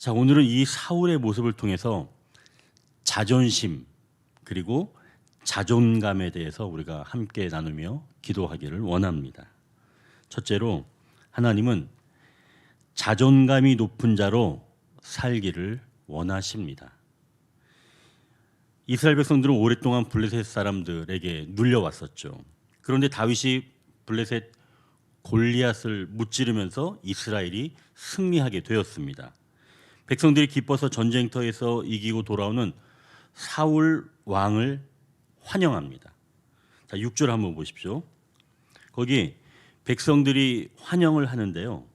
자, 오늘은 이 사울의 모습을 통해서 자존심 그리고 자존감에 대해서 우리가 함께 나누며 기도하기를 원합니다. 첫째로 하나님은 자존감이 높은 자로 살기를 원하십니다. 이스라엘 백성들은 오랫동안 블레셋 사람들에게 눌려왔었죠. 그런데 다윗이 블레셋 골리앗을 무찌르면서 이스라엘이 승리하게 되었습니다. 백성들이 기뻐서 전쟁터에서 이기고 돌아오는 사울 왕을 환영합니다. 자, 6절 한번 보십시오. 거기 백성들이 환영을 하는데요.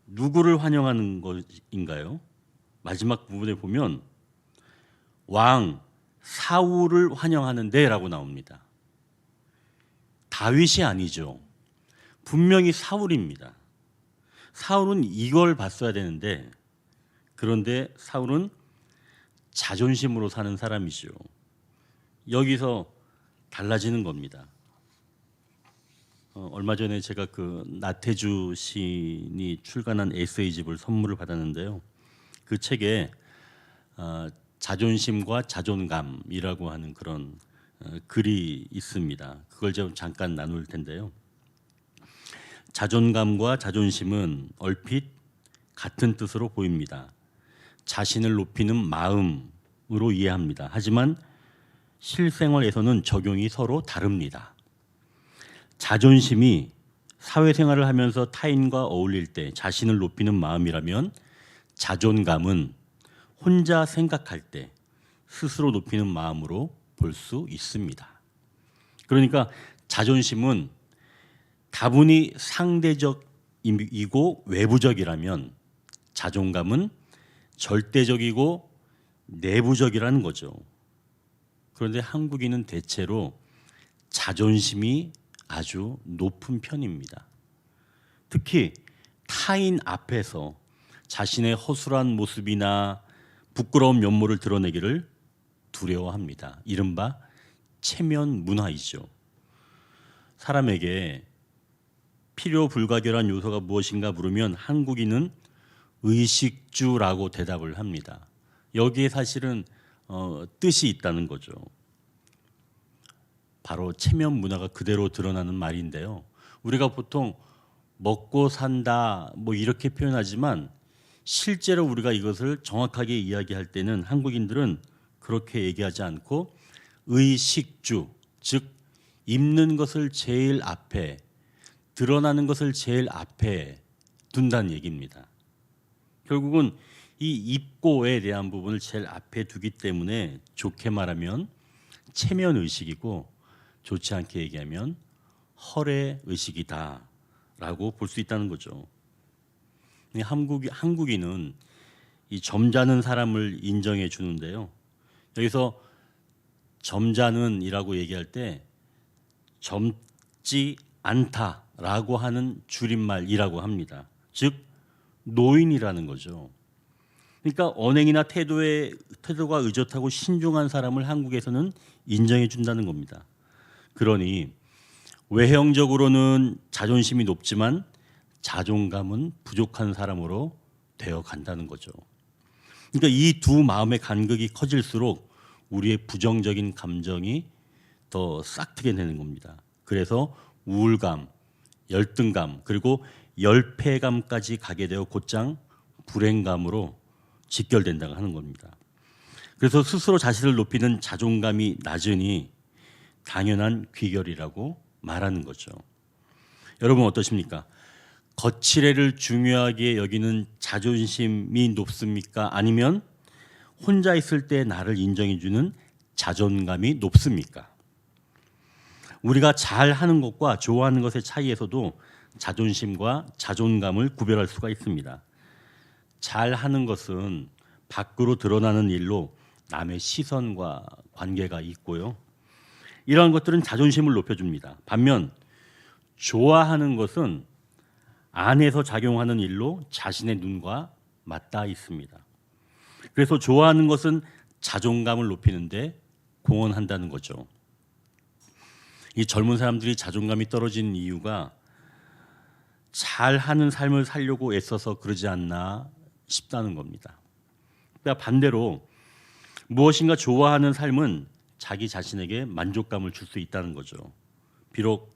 누구를 환영하는 것인가요? 마지막 부분에 보면 왕 사울을 환영하는데 라고 나옵니다. 다윗이 아니죠. 분명히 사울입니다. 사울은 이걸 봤어야 되는데 그런데 사울은 자존심으로 사는 사람이죠. 여기서 달라지는 겁니다. 얼마 전에 제가 그 나태주 시인이 출간한 에세이집을 선물을 받았는데요. 그 책에 자존심과 자존감이라고 하는 그런 글이 있습니다. 그걸 좀 잠깐 나눌 텐데요. 자존감과 자존심은 얼핏 같은 뜻으로 보입니다. 자신을 높이는 마음으로 이해합니다. 하지만 실생활에서는 적용이 서로 다릅니다. 자존심이 사회생활을 하면서 타인과 어울릴 때 자신을 높이는 마음이라면 자존감은 혼자 생각할 때 스스로 높이는 마음으로 볼 수 있습니다. 그러니까 자존심은 다분히 상대적이고 외부적이라면 자존감은 절대적이고 내부적이라는 거죠. 그런데 한국인은 대체로 자존심이 아주 높은 편입니다. 특히 타인 앞에서 자신의 허술한 모습이나 부끄러운 면모를 드러내기를 두려워합니다. 이른바 체면 문화이죠. 사람에게 필요 불가결한 요소가 무엇인가 물으면 한국인은 의식주라고 대답을 합니다. 여기에 사실은 뜻이 있다는 거죠. 바로 체면 문화가 그대로 드러나는 말인데요. 우리가 보통 먹고 산다 뭐 이렇게 표현하지만 실제로 우리가 이것을 정확하게 이야기할 때는 한국인들은 그렇게 얘기하지 않고 의식주, 즉 입는 것을 제일 앞에, 드러나는 것을 제일 앞에 둔다는 얘기입니다. 결국은 이 입고에 대한 부분을 제일 앞에 두기 때문에 좋게 말하면 체면 의식이고 좋지 않게 얘기하면 허례 의식이다라고 볼 수 있다는 거죠. 한국인은 이 점잖은 사람을 인정해 주는데요. 여기서 점잖은이라고 얘기할 때 젊지 않다라고 하는 줄임말이라고 합니다. 즉 노인이라는 거죠. 그러니까 언행이나 태도가 의젓하고 신중한 사람을 한국에서는 인정해 준다는 겁니다. 그러니 외형적으로는 자존심이 높지만 자존감은 부족한 사람으로 되어 간다는 거죠. 그러니까 이 두 마음의 간극이 커질수록 우리의 부정적인 감정이 더 싹트게 되는 겁니다. 그래서 우울감, 열등감, 그리고 열패감까지 가게 되어 곧장 불행감으로 직결된다고 하는 겁니다. 그래서 스스로 자신을 높이는 자존감이 낮으니 당연한 귀결이라고 말하는 거죠. 여러분 어떠십니까? 거칠애를 중요하게 여기는 자존심이 높습니까? 아니면 혼자 있을 때 나를 인정해주는 자존감이 높습니까? 우리가 잘하는 것과 좋아하는 것의 차이에서도 자존심과 자존감을 구별할 수가 있습니다. 잘하는 것은 밖으로 드러나는 일로 남의 시선과 관계가 있고요. 이러한 것들은 자존심을 높여줍니다. 반면 좋아하는 것은 안에서 작용하는 일로 자신의 눈과 맞닿아 있습니다. 그래서 좋아하는 것은 자존감을 높이는데 공헌한다는 거죠. 이 젊은 사람들이 자존감이 떨어지는 이유가 잘하는 삶을 살려고 애써서 그러지 않나 싶다는 겁니다. 그러니까 반대로 무엇인가 좋아하는 삶은 자기 자신에게 만족감을 줄 수 있다는 거죠. 비록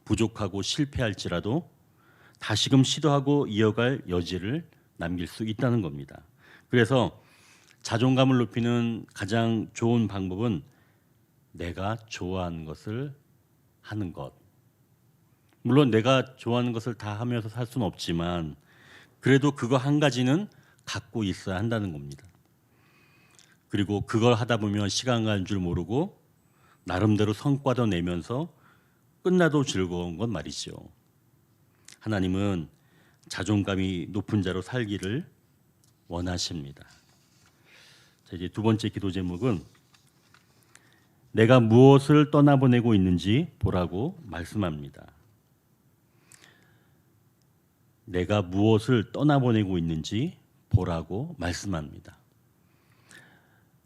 부족하고 실패할지라도 다시금 시도하고 이어갈 여지를 남길 수 있다는 겁니다. 그래서 자존감을 높이는 가장 좋은 방법은 내가 좋아하는 것을 하는 것. 물론 내가 좋아하는 것을 다 하면서 살 수는 없지만 그래도 그거 한 가지는 갖고 있어야 한다는 겁니다. 그리고 그걸 하다 보면 시간 가는 줄 모르고 나름대로 성과도 내면서 끝나도 즐거운 건 말이죠. 하나님은 자존감이 높은 자로 살기를 원하십니다. 자, 이제 두 번째 기도 제목은 내가 무엇을 떠나보내고 있는지 보라고 말씀합니다. 내가 무엇을 떠나보내고 있는지 보라고 말씀합니다.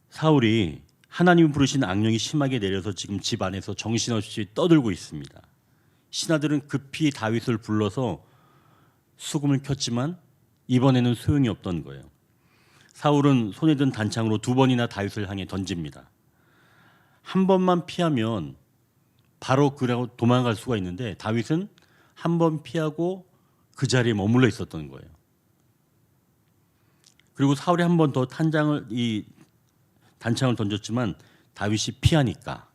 사울이 하나님이 부르신 악령이 심하게 내려서 지금 집 안에서 정신없이 떠들고 있습니다. 신하들은 급히 다윗을 불러서 수금을 켰지만 이번에는 소용이 없던 거예요. 사울은 손에 든 단창으로 두 번이나 다윗을 향해 던집니다. 한 번만 피하면 바로 그라고 도망갈 수가 있는데 다윗은 한 번 피하고 그 자리에 머물러 있었던 거예요. 그리고 사울이 한 번 더 단창을 던졌지만 다윗이 피하니까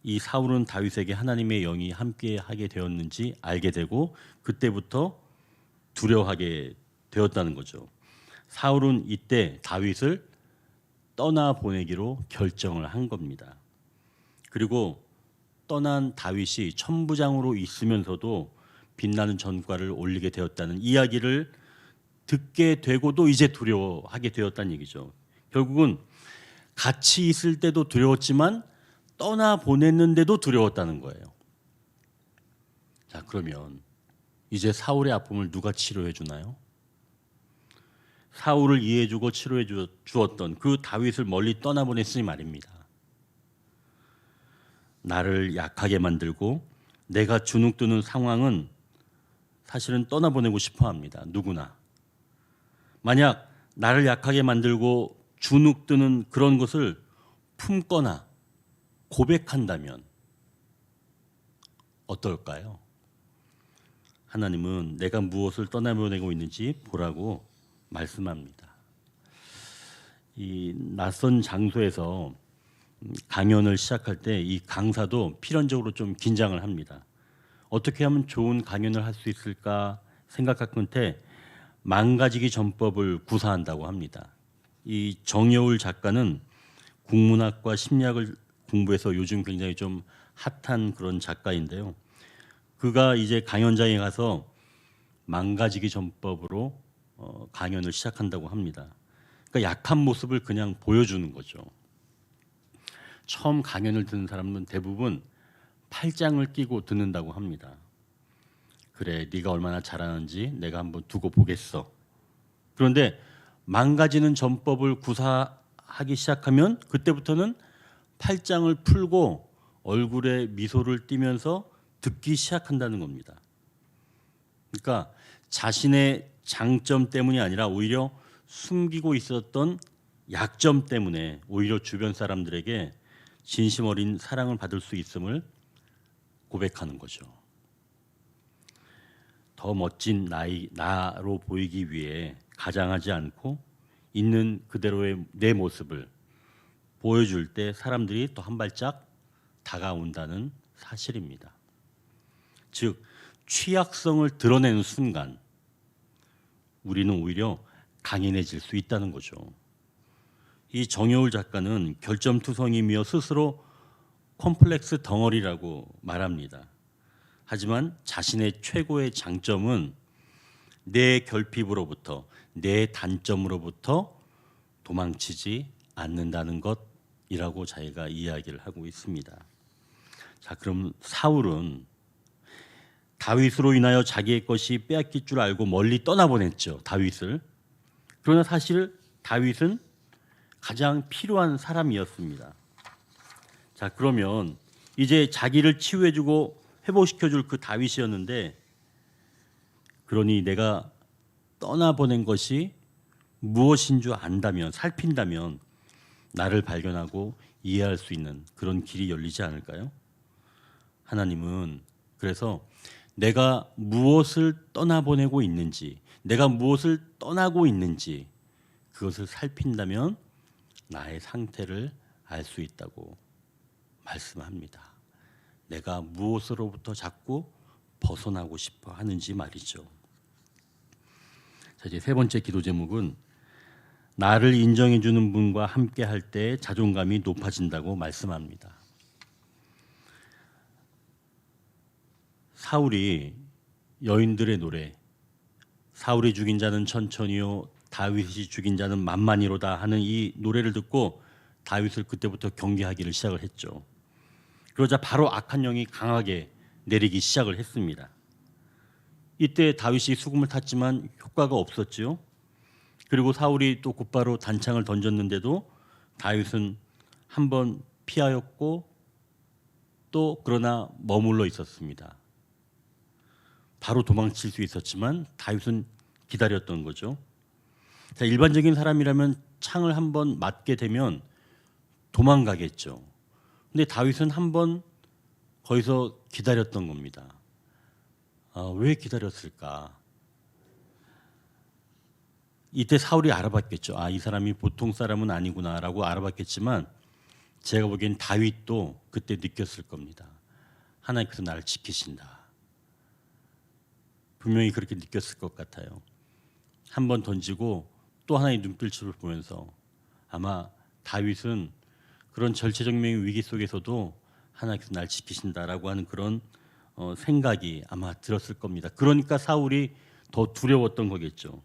이 사울은 다윗에게 하나님의 영이 함께 하게 되었는지 알게 되고 그때부터 두려워하게 되었다는 거죠. 사울은 이때 다윗을 떠나보내기로 결정을 한 겁니다. 그리고 떠난 다윗이 천부장으로 있으면서도 빛나는 전과를 올리게 되었다는 이야기를 듣게 되고도 이제 두려워하게 되었다는 얘기죠. 결국은 같이 있을 때도 두려웠지만 떠나보냈는데도 두려웠다는 거예요. 자, 그러면 이제 사울의 아픔을 누가 치료해 주나요? 사울을 이해해주고 치료해 주었던 그 다윗을 멀리 떠나보냈으니 말입니다. 나를 약하게 만들고 내가 주눅드는 상황은 사실은 떠나보내고 싶어합니다. 누구나. 만약 나를 약하게 만들고 주눅드는 그런 것을 품거나 고백한다면 어떨까요? 하나님은 내가 무엇을 떠나보내고 있는지 보라고 말씀합니다. 이 낯선 장소에서 강연을 시작할 때 이 강사도 필연적으로 좀 긴장을 합니다. 어떻게 하면 좋은 강연을 할 수 있을까 생각할 끝에 망가지기 전법을 구사한다고 합니다. 이 정여울 작가는 국문학과 심리학을 공부해서 요즘 굉장히 좀 핫한 그런 작가인데요. 그가 이제 강연장에 가서 망가지기 전법으로 강연을 시작한다고 합니다. 그러니까 약한 모습을 그냥 보여주는 거죠. 처음 강연을 듣는 사람은 대부분 팔짱을 끼고 듣는다고 합니다. 그래, 네가 얼마나 잘하는지 내가 한번 두고 보겠어. 그런데 망가지는 전법을 구사하기 시작하면 그때부터는 팔짱을 풀고 얼굴에 미소를 띠면서 듣기 시작한다는 겁니다. 그러니까 자신의 장점 때문이 아니라 오히려 숨기고 있었던 약점 때문에 오히려 주변 사람들에게 진심 어린 사랑을 받을 수 있음을 고백하는 거죠. 더 멋진 나로 보이기 위해 가장하지 않고 있는 그대로의 내 모습을 보여줄 때 사람들이 또 한 발짝 다가온다는 사실입니다. 즉 취약성을 드러내는 순간 우리는 오히려 강인해질 수 있다는 거죠. 이 정여울 작가는 결점투성이며 스스로 콤플렉스 덩어리라고 말합니다. 하지만 자신의 최고의 장점은 내 결핍으로부터 내 단점으로부터 도망치지 않는다는 것이라고 자기가 이야기를 하고 있습니다. 자, 그럼 사울은 다윗으로 인하여 자기의 것이 빼앗길 줄 알고 멀리 떠나보냈죠. 다윗을. 그러나 사실 다윗은 가장 필요한 사람이었습니다. 자, 그러면 이제 자기를 치유해주고 회복시켜줄 그 다윗이었는데 그러니 내가 떠나보낸 것이 무엇인 줄 안다면, 살핀다면 나를 발견하고 이해할 수 있는 그런 길이 열리지 않을까요? 하나님은 그래서 내가 무엇을 떠나보내고 있는지, 내가 무엇을 떠나고 있는지 그것을 살핀다면 나의 상태를 알 수 있다고 말씀합니다. 내가 무엇으로부터 자꾸 벗어나고 싶어 하는지 말이죠. 자, 이제 세 번째 기도 제목은 나를 인정해 주는 분과 함께 할 때 자존감이 높아진다고 말씀합니다. 사울이 여인들의 노래, 사울이 죽인 자는 천천히요 다윗이 죽인 자는 만만히로다 하는 이 노래를 듣고 다윗을 그때부터 경계하기를 시작을 했죠. 그러자 바로 악한 영이 강하게 내리기 시작을 했습니다. 이때 다윗이 수금을 탔지만 효과가 없었지요. 그리고 사울이 또 곧바로 단창을 던졌는데도 다윗은 한번 피하였고 또 그러나 머물러 있었습니다. 바로 도망칠 수 있었지만 다윗은 기다렸던 거죠. 자, 일반적인 사람이라면 창을 한번 맞게 되면 도망가겠죠. 근데 다윗은 한번 거기서 기다렸던 겁니다. 왜 기다렸을까? 이때 사울이 알아봤겠죠. 이 사람이 보통 사람은 아니구나라고 알아봤겠지만 제가 보기엔 다윗도 그때 느꼈을 겁니다. 하나님께서 나를 지키신다. 분명히 그렇게 느꼈을 것 같아요. 한번 던지고 또 하나의 눈빛을 보면서 아마 다윗은 그런 절체절명의 위기 속에서도 하나님께서 나를 지키신다라고 하는 그런 생각이 아마 들었을 겁니다. 그러니까 사울이 더 두려웠던 거겠죠.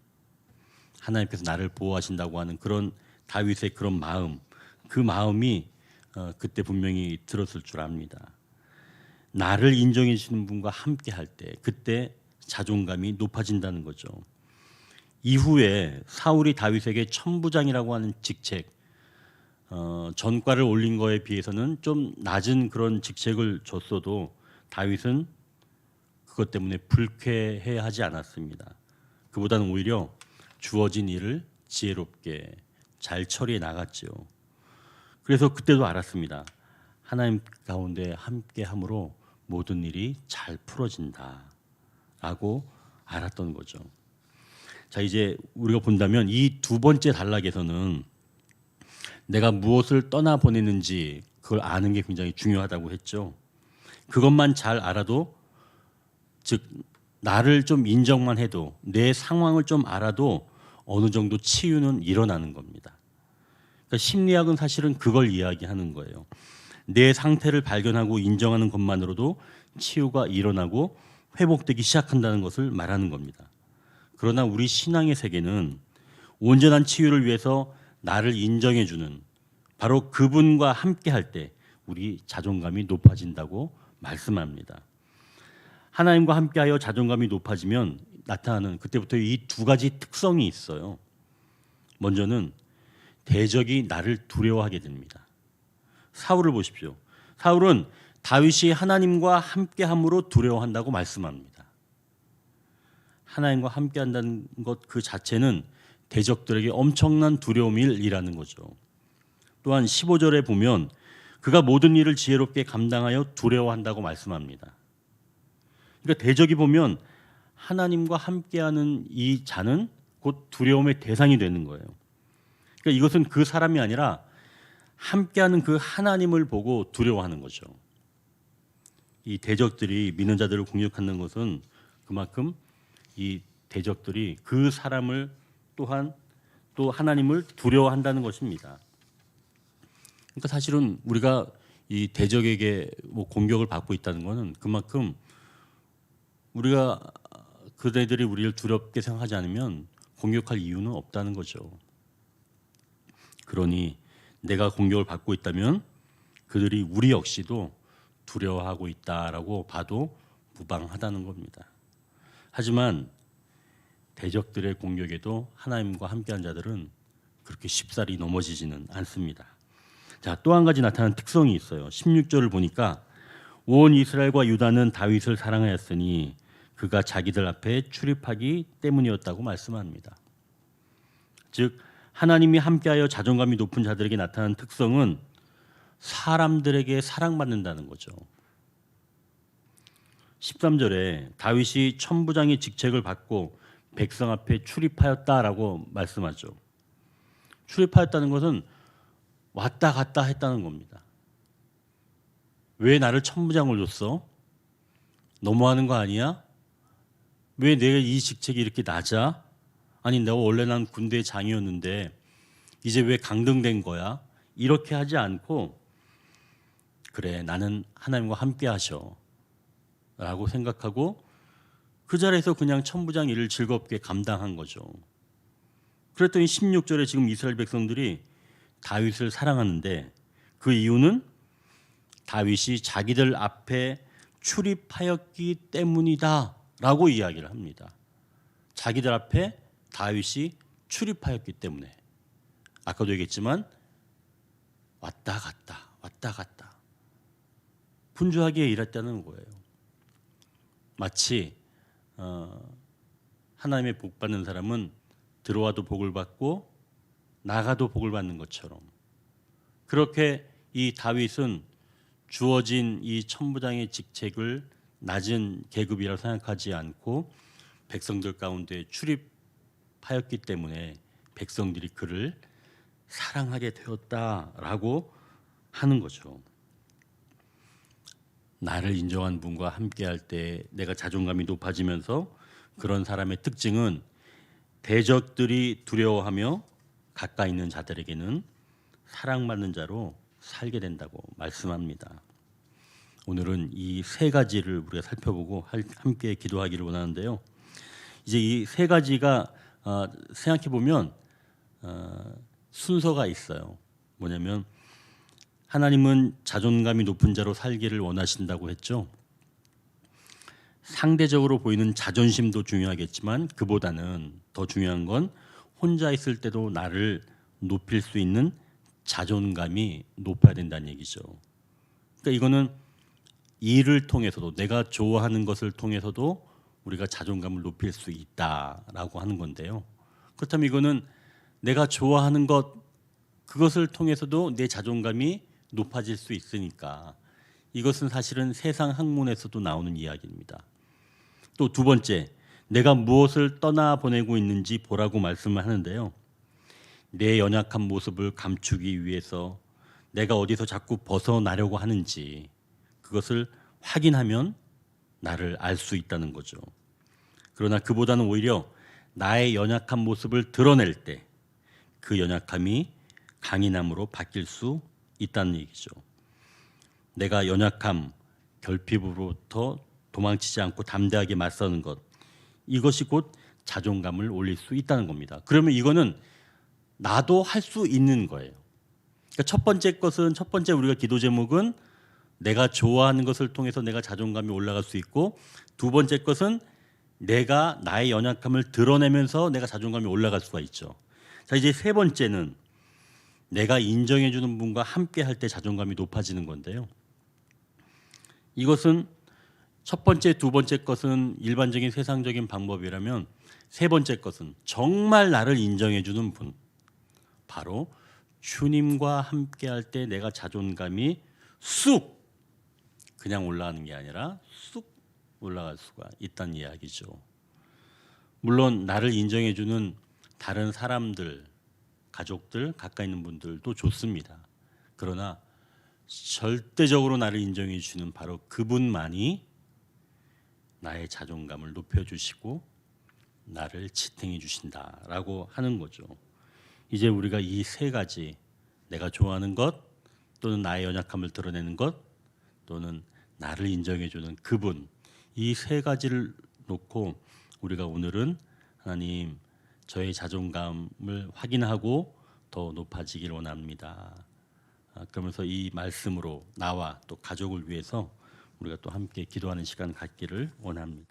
하나님께서 나를 보호하신다고 하는 그런 다윗의 그런 마음, 그 마음이 그때 분명히 들었을 줄 압니다. 나를 인정해 주시는 분과 함께 할 때 그때 자존감이 높아진다는 거죠. 이후에 사울이 다윗에게 천부장이라고 하는 직책, 전과를 올린 거에 비해서는 좀 낮은 그런 직책을 줬어도 다윗은 그것 때문에 불쾌해하지 않았습니다. 그보다는 오히려 주어진 일을 지혜롭게 잘 처리해 나갔죠. 그래서 그때도 알았습니다. 하나님 가운데 함께함으로 모든 일이 잘 풀어진다라고 알았던 거죠. 자, 이제 우리가 본다면 이 두 번째 단락에서는 내가 무엇을 떠나보내는지 그걸 아는 게 굉장히 중요하다고 했죠. 그것만 잘 알아도, 즉 나를 좀 인정만 해도, 내 상황을 좀 알아도 어느 정도 치유는 일어나는 겁니다. 그러니까 심리학은 사실은 그걸 이야기하는 거예요. 내 상태를 발견하고 인정하는 것만으로도 치유가 일어나고 회복되기 시작한다는 것을 말하는 겁니다. 그러나 우리 신앙의 세계는 온전한 치유를 위해서 나를 인정해주는 바로 그분과 함께 할 때 우리 자존감이 높아진다고 말씀합니다. 하나님과 함께하여 자존감이 높아지면 나타나는 그때부터 이 두 가지 특성이 있어요. 먼저는 대적이 나를 두려워하게 됩니다. 사울을 보십시오. 사울은 다윗이 하나님과 함께함으로 두려워한다고 말씀합니다. 하나님과 함께한다는 것 그 자체는 대적들에게 엄청난 두려움이라는 거죠. 또한 15절에 보면 그가 모든 일을 지혜롭게 감당하여 두려워한다고 말씀합니다. 그러니까 대적이 보면 하나님과 함께하는 이 자는 곧 두려움의 대상이 되는 거예요. 그러니까 이것은 그 사람이 아니라 함께하는 그 하나님을 보고 두려워하는 거죠. 이 대적들이 믿는 자들을 공격하는 것은 그만큼 이 대적들이 그 사람을 또한 또 하나님을 두려워한다는 것입니다. 그러니까 사실은 우리가 이 대적에게 공격을 받고 있다는 것은 그만큼 우리가 그들이 우리를 두렵게 생각하지 않으면 공격할 이유는 없다는 거죠. 그러니 내가 공격을 받고 있다면 그들이 우리 역시도 두려워하고 있다라고 봐도 무방하다는 겁니다. 하지만 대적들의 공격에도 하나님과 함께한 자들은 그렇게 쉽사리 넘어지지는 않습니다. 자, 또 한 가지 나타나는 특성이 있어요. 16절을 보니까 온 이스라엘과 유다는 다윗을 사랑하였으니 그가 자기들 앞에 출입하기 때문이었다고 말씀합니다. 즉 하나님이 함께하여 자존감이 높은 자들에게 나타나는 특성은 사람들에게 사랑받는다는 거죠. 13절에 다윗이 천부장의 직책을 받고 백성 앞에 출입하였다라고 말씀하죠. 출입하였다는 것은 왔다 갔다 했다는 겁니다. 왜 나를 천부장을 줬어? 너무하는 거 아니야? 왜 내가 이 직책이 이렇게 낮아? 아니 내가 원래 난 군대 장이었는데 이제 왜 강등된 거야? 이렇게 하지 않고 그래 나는 하나님과 함께 하셔 라고 생각하고 그 자리에서 그냥 천부장 일을 즐겁게 감당한 거죠. 그랬더니 16절에 지금 이스라엘 백성들이 다윗을 사랑하는데 그 이유는 다윗이 자기들 앞에 출입하였기 때문이다 라고 이야기를 합니다. 자기들 앞에 다윗이 출입하였기 때문에 아까도 얘기했지만 왔다 갔다 분주하게 일했다는 거예요. 마치 하나님의 복 받는 사람은 들어와도 복을 받고 나가도 복을 받는 것처럼 그렇게 이 다윗은 주어진 이 천부장의 직책을 낮은 계급이라고 생각하지 않고 백성들 가운데 출입하였기 때문에 백성들이 그를 사랑하게 되었다라고 하는 거죠. 나를 인정한 분과 함께할 때 내가 자존감이 높아지면서 그런 사람의 특징은 대적들이 두려워하며 가까이 있는 자들에게는 사랑받는 자로 살게 된다고 말씀합니다. 오늘은 이 세 가지를 우리가 살펴보고 함께 기도하기를 원하는데요. 이제 이 세 가지가 생각해 보면 순서가 있어요. 뭐냐면 하나님은 자존감이 높은 자로 살기를 원하신다고 했죠. 상대적으로 보이는 자존심도 중요하겠지만 그보다는 더 중요한 건 혼자 있을 때도 나를 높일 수 있는 자존감이 높아야 된다는 얘기죠. 그러니까 이거는 일을 통해서도 내가 좋아하는 것을 통해서도 우리가 자존감을 높일 수 있다라고 하는 건데요. 그렇다면 이거는 내가 좋아하는 것 그것을 통해서도 내 자존감이 높아질 수 있으니까 이것은 사실은 세상 학문에서도 나오는 이야기입니다. 또 두 번째, 내가 무엇을 떠나보내고 있는지 보라고 말씀을 하는데요. 내 연약한 모습을 감추기 위해서 내가 어디서 자꾸 벗어나려고 하는지 그것을 확인하면 나를 알 수 있다는 거죠. 그러나 그보다는 오히려 나의 연약한 모습을 드러낼 때 그 연약함이 강인함으로 바뀔 수 있다는 얘기죠. 내가 연약함, 결핍으로부터 도망치지 않고 담대하게 맞서는 것 이것이 곧 자존감을 올릴 수 있다는 겁니다. 그러면 이거는 나도 할 수 있는 거예요. 그러니까 첫 번째 우리가 기도 제목은 내가 좋아하는 것을 통해서 내가 자존감이 올라갈 수 있고 두 번째 것은 내가 나의 연약함을 드러내면서 내가 자존감이 올라갈 수가 있죠. 자 이제 세 번째는 내가 인정해 주는 분과 함께 할 때 자존감이 높아지는 건데요. 이것은 첫 번째, 두 번째 것은 일반적인 세상적인 방법이라면 세 번째 것은 정말 나를 인정해 주는 분 바로 주님과 함께 할 때 내가 자존감이 쑥 그냥 올라가는 게 아니라 쑥 올라갈 수가 있다는 이야기죠. 물론 나를 인정해 주는 다른 사람들, 가족들, 가까이 있는 분들도 좋습니다. 그러나 절대적으로 나를 인정해 주시는 바로 그분만이 나의 자존감을 높여주시고 나를 지탱해 주신다라고 하는 거죠. 이제 우리가 이 세 가지 내가 좋아하는 것 또는 나의 연약함을 드러내는 것 또는 나를 인정해 주는 그분 이 세 가지를 놓고 우리가 오늘은 하나님 저의 자존감을 확인하고 더 높아지기를 원합니다. 그러면서 이 말씀으로 나와 또 가족을 위해서 우리가 또 함께 기도하는 시간 갖기를 원합니다.